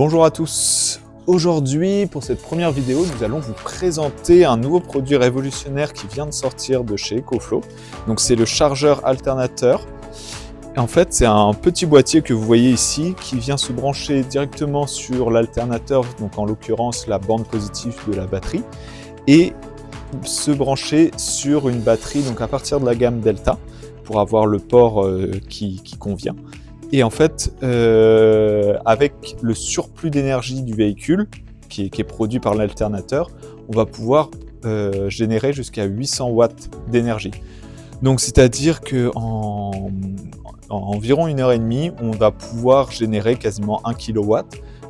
Bonjour à tous. Aujourd'hui, pour cette première vidéo, nous allons vous présenter un nouveau produit révolutionnaire qui vient de sortir de chez EcoFlow. Donc c'est le chargeur alternateur. Et en fait, c'est un petit boîtier que vous voyez ici qui vient se brancher directement sur l'alternateur, donc en l'occurrence la bande positive de la batterie, et se brancher sur une batterie donc à partir de la gamme Delta pour avoir le port qui convient. Et en fait, avec le surplus d'énergie du véhicule qui est produit par l'alternateur, on va pouvoir générer jusqu'à 800 watts d'énergie. Donc c'est-à-dire qu'en environ 1h30, on va pouvoir générer quasiment 1 kW,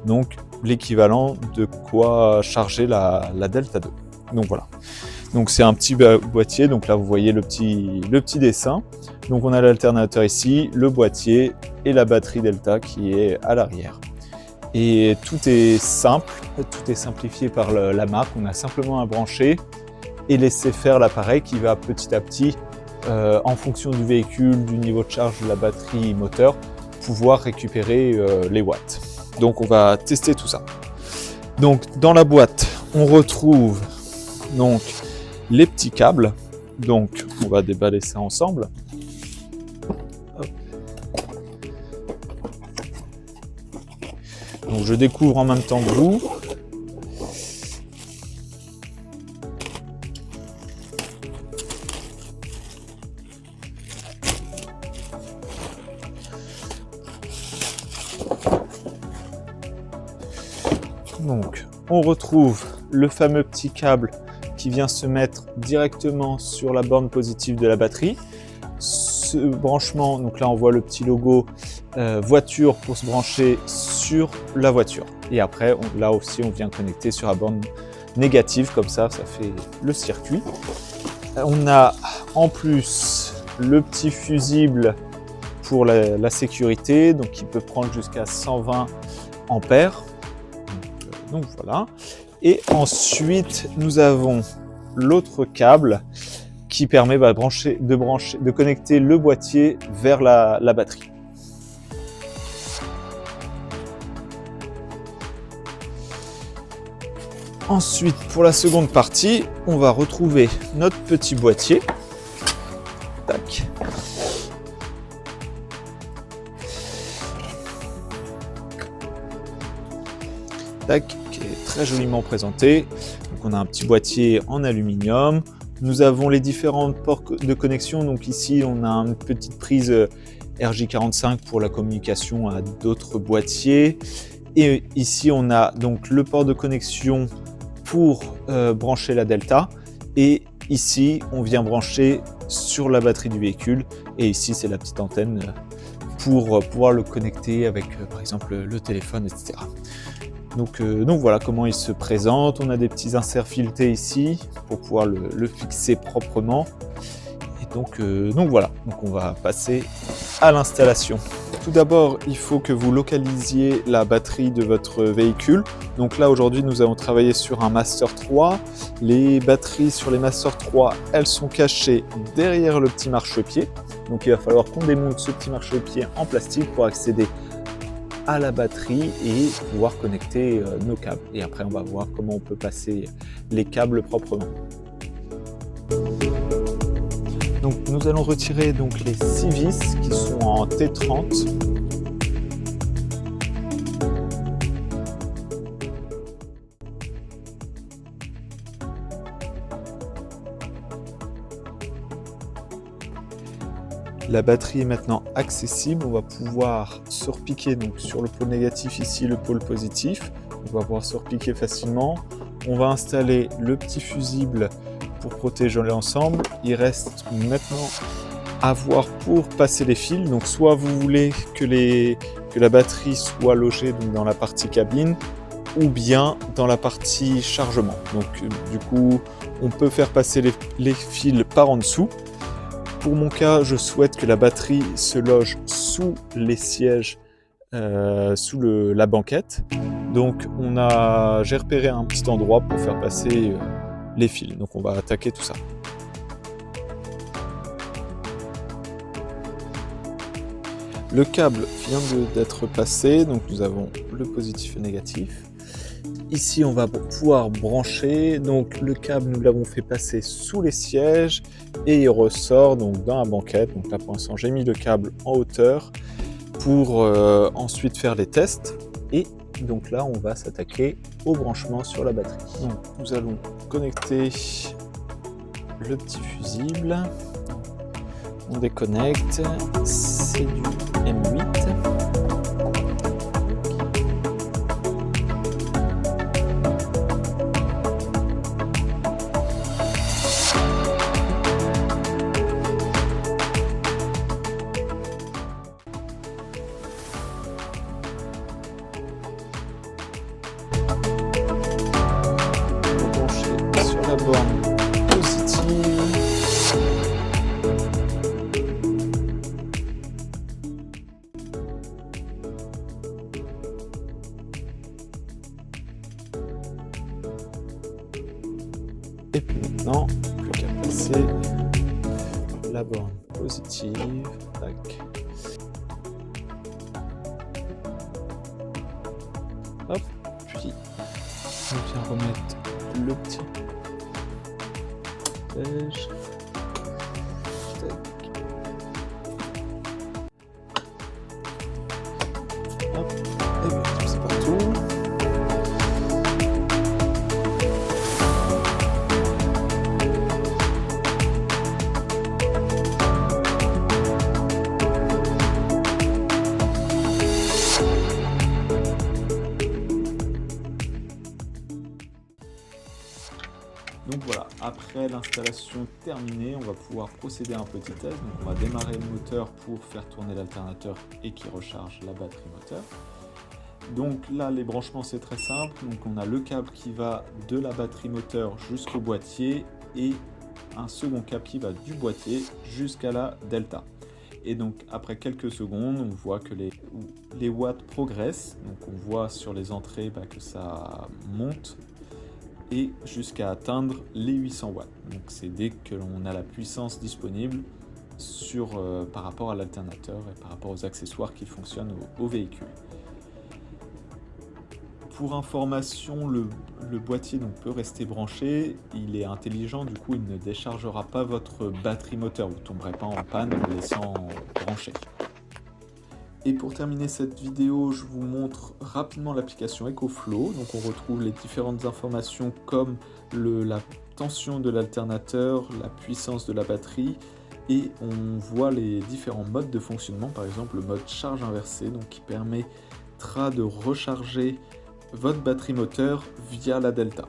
donc l'équivalent de quoi charger la Delta 2. Donc voilà. Donc c'est un petit boîtier, donc là vous voyez le petit dessin. Donc on a l'alternateur ici, le boîtier et la batterie Delta qui est à l'arrière. Et tout est simple, tout est simplifié par la marque. On a simplement à brancher et laisser faire l'appareil qui va petit à petit, en fonction du véhicule, du niveau de charge de la batterie moteur, pouvoir récupérer les watts. Donc on va tester tout ça. Donc dans la boîte, on retrouve donc les petits câbles. Donc on va déballer ça ensemble. Donc je découvre en même temps que vous. Donc on retrouve le fameux petit câble qui vient se mettre directement sur la borne positive de la batterie. Ce branchement, donc là on voit le petit logo voiture pour se brancher sur la voiture. Et après, là aussi on vient connecter sur la borne négative, comme ça fait le circuit. On a en plus le petit fusible pour la sécurité, donc qui peut prendre jusqu'à 120 ampères. Donc voilà. Et ensuite, nous avons l'autre câble qui permet de connecter le boîtier vers la batterie. Ensuite, pour la seconde partie, on va retrouver notre petit boîtier. Tac. Tac, qui est très joliment présenté. Donc on a un petit boîtier en aluminium. Nous avons les différents ports de connexion. Donc ici, on a une petite prise RJ45 pour la communication à d'autres boîtiers. Et ici, on a donc le port de connexion pour brancher la Delta. Et ici, on vient brancher sur la batterie du véhicule. Et ici, c'est la petite antenne pour pouvoir le connecter avec, par exemple, le téléphone, etc. Donc voilà comment il se présente. On a des petits inserts filetés ici pour pouvoir le fixer proprement. Et donc voilà, donc on va passer à l'installation. Tout d'abord, il faut que vous localisiez la batterie de votre véhicule. Donc là, aujourd'hui, nous allons travailler sur un Master 3. Les batteries sur les Master 3, elles sont cachées derrière le petit marchepied. Donc il va falloir qu'on démonte ce petit marchepied en plastique pour accéder à la batterie et pouvoir connecter nos câbles. Et après, on va voir comment on peut passer les câbles proprement. Donc, nous allons retirer donc les 6 vis qui sont en T30. La batterie est maintenant accessible, on va pouvoir se repiquer donc sur le pôle négatif ici, le pôle positif. On va pouvoir se repiquer facilement. On va installer le petit fusible pour protéger l'ensemble. Il reste maintenant à voir pour passer les fils. Donc soit vous voulez que la batterie soit logée donc dans la partie cabine ou bien dans la partie chargement. Donc du coup, on peut faire passer les fils par en dessous. Pour mon cas, je souhaite que la batterie se loge sous les sièges, sous la banquette. Donc j'ai repéré un petit endroit pour faire passer les fils. Donc on va attaquer tout ça. Le câble vient d'être passé, donc nous avons le positif et le négatif. Ici, on va pouvoir brancher, donc le câble, nous l'avons fait passer sous les sièges et il ressort donc dans la banquette. Donc là, pour l'instant, j'ai mis le câble en hauteur pour ensuite faire les tests. Et donc là, on va s'attaquer au branchement sur la batterie. Donc, nous allons connecter le petit fusible. On déconnecte, c'est du M8. Brancher sur la borne positive. Et puis maintenant, plus qu'à placer la borne positive. Tac. Hop, puis on vient remettre le petit piège. Tac. Hop, et bien c'est partout. Donc voilà, après l'installation terminée, on va pouvoir procéder à un petit test. Donc on va démarrer le moteur pour faire tourner l'alternateur et qui recharge la batterie moteur. Donc là, les branchements, c'est très simple. Donc on a le câble qui va de la batterie moteur jusqu'au boîtier et un second câble qui va du boîtier jusqu'à la delta. Et donc après quelques secondes, on voit que les watts progressent. Donc on voit sur les entrées que ça monte et jusqu'à atteindre les 800 watts. Donc c'est dès que l'on a la puissance disponible par rapport à l'alternateur et par rapport aux accessoires qui fonctionnent au véhicule. Pour information, le boîtier peut rester branché, il est intelligent, du coup il ne déchargera pas votre batterie moteur, vous ne tomberez pas en panne en le laissant brancher. Et pour terminer cette vidéo, je vous montre rapidement l'application EcoFlow. Donc on retrouve les différentes informations comme la tension de l'alternateur, la puissance de la batterie et on voit les différents modes de fonctionnement, par exemple le mode charge inversée donc qui permettra de recharger votre batterie moteur via la delta.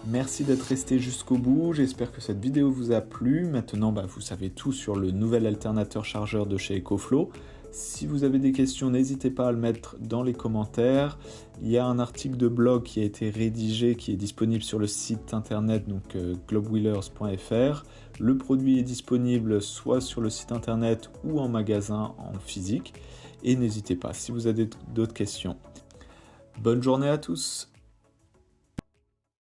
Merci d'être resté jusqu'au bout, j'espère que cette vidéo vous a plu. Maintenant, vous savez tout sur le nouvel alternateur chargeur de chez EcoFlow. Si vous avez des questions, n'hésitez pas à le mettre dans les commentaires. Il y a un article de blog qui a été rédigé, qui est disponible sur le site internet, donc globwheelers.fr. Le produit est disponible soit sur le site internet ou en magasin en physique. Et n'hésitez pas si vous avez d'autres questions. Bonne journée à tous!